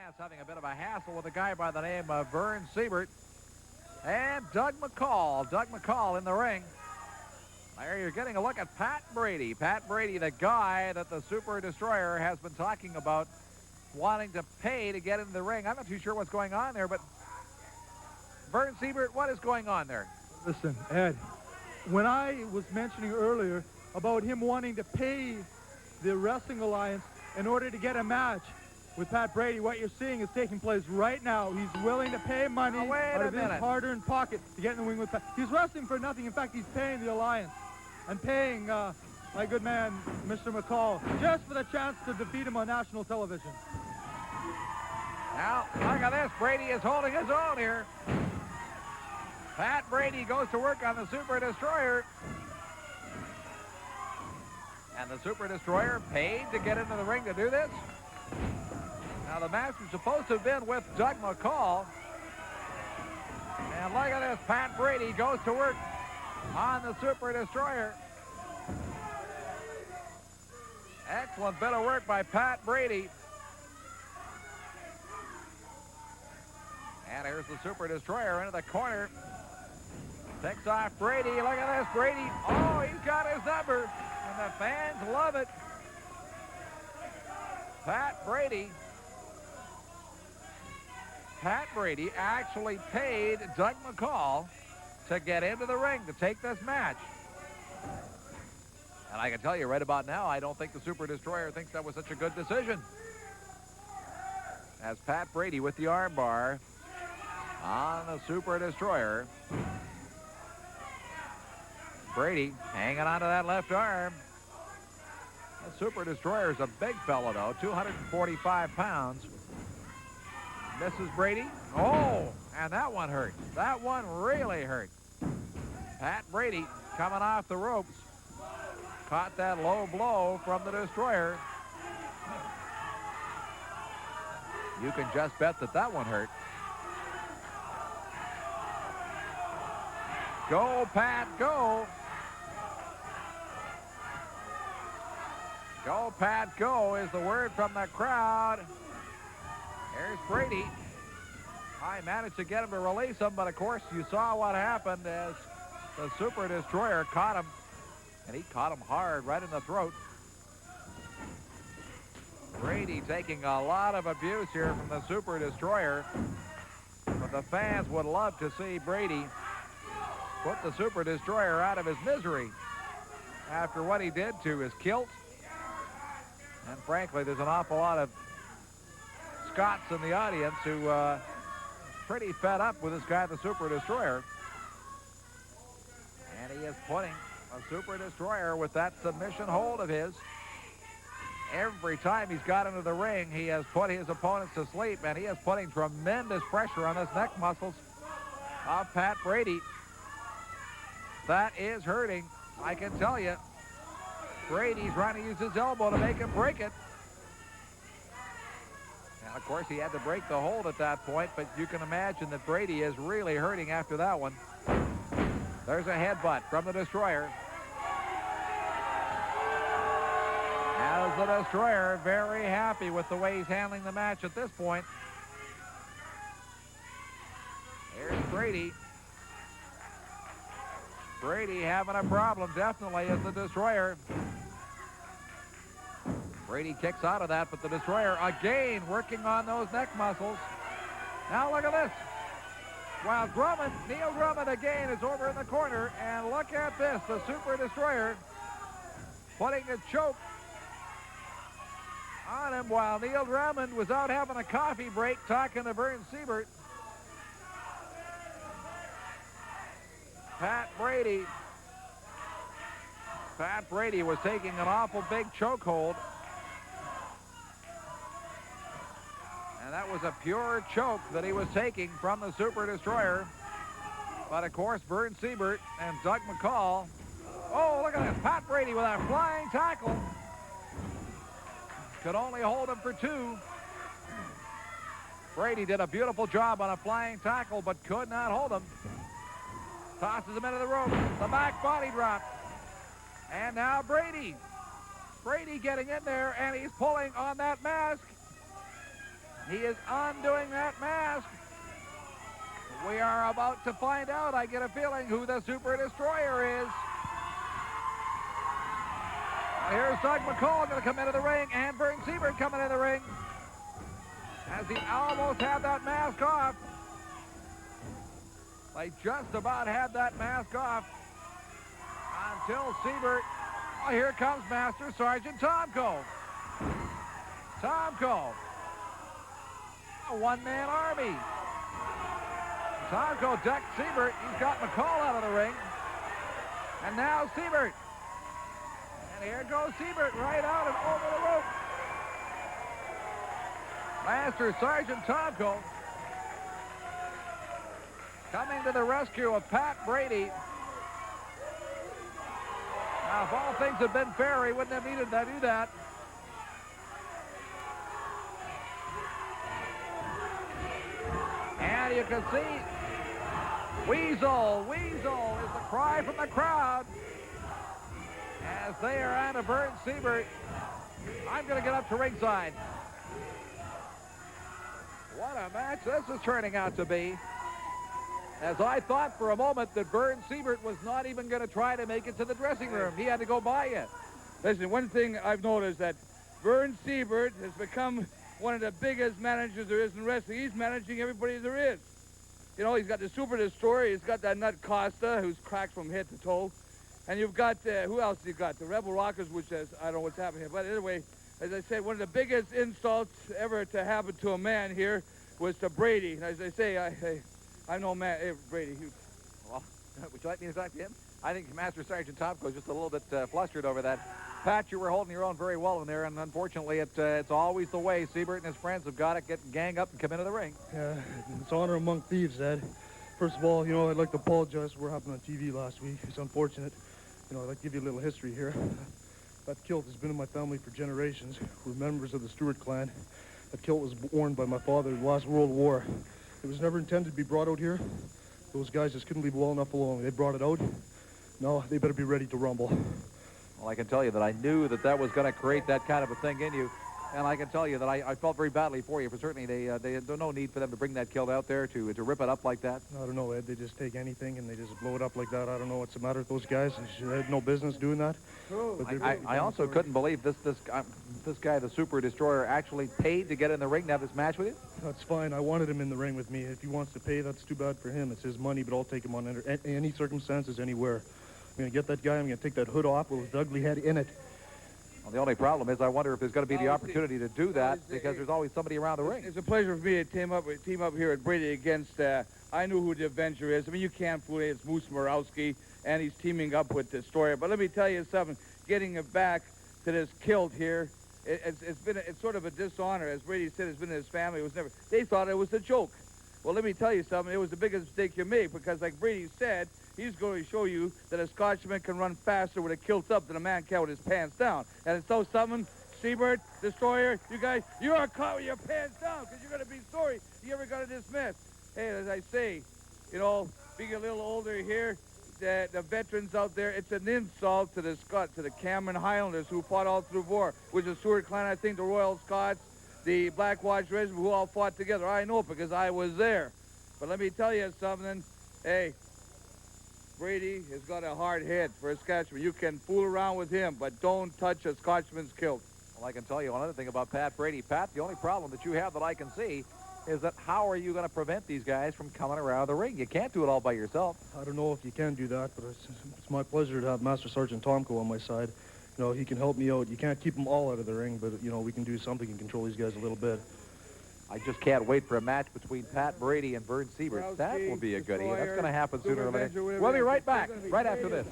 Advance having a bit of a hassle with a guy by the name of Verne Siebert and Doug McCall. Doug McCall in the ring. There you're getting a look at Pat Brady. Pat Brady, the guy that the Super Destroyer has been talking about wanting to pay to get into the ring. I'm not too sure what's going on there, but Verne Siebert, what is going on there? Listen, Ed, when I was mentioning earlier about him wanting to pay the Wrestling Alliance in order to get a match with Pat Brady, what you're seeing is taking place right now. He's willing to pay money out of his hard-earned pocket to get in the ring with Pat. He's wrestling for nothing. In fact, he's paying the Alliance and paying my good man, Mr. McCall, just for the chance to defeat him on national television. Now, look at this. Brady is holding his own here. Pat Brady goes to work on the Super Destroyer. And the Super Destroyer paid to get into the ring to do this. Now, the match was supposed to have been with Doug McCall. And look at this. Pat Brady goes to work on the Super Destroyer. Excellent bit of work by Pat Brady. And here's the Super Destroyer into the corner. Picks off Brady. Look at this. Brady. Oh, he's got his number. And the fans love it. Pat Brady actually paid Doug McCall to get into the ring to take this match. And I can tell you right about now, I don't think the Super Destroyer thinks that was such a good decision. As Pat Brady with the armbar on the Super Destroyer. Brady hanging onto that left arm. The Super Destroyer is a big fellow, though, 245 pounds. Misses Brady. Oh, and that one hurt. That one really hurt. Pat Brady coming off the ropes. Caught that low blow from the Destroyer. You can just bet that that one hurt. Go, Pat, go. Go, Pat, go is the word from the crowd. Here's Brady. I managed to get him to release him, but of course you saw what happened as the Super Destroyer caught him, and he caught him hard right in the throat. Brady taking a lot of abuse here from the Super Destroyer, but the fans would love to see Brady put the Super Destroyer out of his misery after what he did to his kilt. And frankly, there's an awful lot of Scots in the audience who pretty fed up with this guy, the Super Destroyer. And he is putting a Super Destroyer with that submission hold of his. Every time he's got into the ring, he has put his opponents to sleep, and he is putting tremendous pressure on his neck muscles of Pat Brady. That is hurting, I can tell you. Brady's trying to use his elbow to make him break it. And of course, he had to break the hold at that point, but you can imagine that Brady is really hurting after that one. There's a headbutt from the Destroyer. As the Destroyer very happy with the way he's handling the match at this point. Here's Brady. Brady having a problem, definitely, as the Destroyer. Brady kicks out of that, but the Destroyer again working on those neck muscles. Now look at this. While Drummond, Neil Drummond again is over in the corner, and look at this, the Super Destroyer putting a choke on him while Neil Drummond was out having a coffee break talking to Verne Siebert. Pat Brady was taking an awful big chokehold. And that was a pure choke that he was taking from the Super Destroyer. But of course, Verne Siebert and Doug McCall. Oh, look at this. Pat Brady with a flying tackle. Could only hold him for two. Brady did a beautiful job on a flying tackle, but could not hold him. Tosses him into the rope. The back body drop. And now Brady. Brady getting in there, and he's pulling on that mask. He is undoing that mask. We are about to find out, I get a feeling, who the Super Destroyer is. Here's Doug McCall going to come into the ring, and Verne Siebert coming into the ring. As he almost had that mask off. They just about had that mask off until Siebert. Oh, here comes Master Sergeant Tomko. Tomko. A one-man army. Tomko decked Siebert. He's got McCall out of the ring. And now Siebert. And here goes Siebert right out and over the rope. Master Sergeant Tomko coming to the rescue of Pat Brady. Now, if all things had been fair, he wouldn't have needed to do that. And you can see Weasel, Weasel is the cry from the crowd as they are on to Verne Siebert. I'm going to get up to ringside. What a match this is turning out to be. As I thought for a moment that Verne Siebert was not even going to try to make it to the dressing room. He had to go by it. Listen, one thing I've noticed that Verne Siebert has become one of the biggest managers there is in wrestling. He's managing everybody there is. You know, he's got the Super Destroyer. He's got that nut Costa, who's cracked from head to toe. And you've got, who else you got? The Rebel Rockers, which is, I don't know what's happening here. But anyway, as I said, one of the biggest insults ever to happen to a man here was to Brady. And as I say, I know Brady. Well, would you like me to talk to him? I think Master Sergeant Tomko is just a little bit flustered over that. Pat, you were holding your own very well in there, and unfortunately, it's always the way. Siebert and his friends have got to gang up and come into the ring. Yeah, it's honor among thieves, Ed. First of all, you know, I'd like to apologize for what happened on TV last week. It's unfortunate. You know, I'd like to give you a little history here. That kilt has been in my family for generations. We're members of the Stewart clan. That kilt was worn by my father in the last World War. It was never intended to be brought out here. Those guys just couldn't leave well enough alone. They brought it out. Now they better be ready to rumble. Well, I can tell you that I knew that was going to create that kind of a thing in you. And I can tell you that I felt very badly for you. For certainly, there's no need for them to bring that kilt out there to rip it up like that. I don't know, Ed. They just take anything and they just blow it up like that. I don't know what's the matter with those guys. They had no business doing that. I also couldn't believe this guy, the Super Destroyer, actually paid to get in the ring to have this match with you. That's fine. I wanted him in the ring with me. If he wants to pay, that's too bad for him. It's his money, but I'll take him on under any circumstances, anywhere. I'm going to get that guy. I'm going to take that hood off with his ugly head in it. Well, the only problem is I wonder if there's going to be the opportunity to do that because there's always somebody around the ring. It's a pleasure for me to team up here at Brady against, I knew who the Avenger is. I mean, you can't fool it. It's Moose Morawski, and he's teaming up with Destroyer. But let me tell you something. Getting it back to this kilt here, it's sort of a dishonor. As Brady said, it's been in his family. It was never. They thought it was a joke. Well, let me tell you something. It was the biggest mistake you made because, like Brady said, he's going to show you that a Scotchman can run faster with a kilt up than a man can with his pants down. And so something, Siebert, Destroyer, you guys, you are caught with your pants down because you're going to be sorry you ever got to dismiss. Hey, as I say, you know, being a little older here, the veterans out there, it's an insult to the Cameron Highlanders who fought all through war, which is Stewart clan, I think the Royal Scots, the Black Watch Regiment, who all fought together. I know because I was there. But let me tell you something. Hey, Brady has got a hard head for a Scotchman. You can fool around with him, but don't touch a Scotchman's kilt. Well, I can tell you another thing about Pat Brady. Pat, the only problem that you have that I can see is that how are you going to prevent these guys from coming around the ring? You can't do it all by yourself. I don't know if you can do that, but it's my pleasure to have Master Sergeant Tomko on my side. You know, he can help me out. You can't keep them all out of the ring, but, you know, we can do something and control these guys a little bit. I just can't wait for a match between Pat Brady and Verne Siebert. That will be a goodie. That's going to happen sooner or later. We'll be right back, right after this.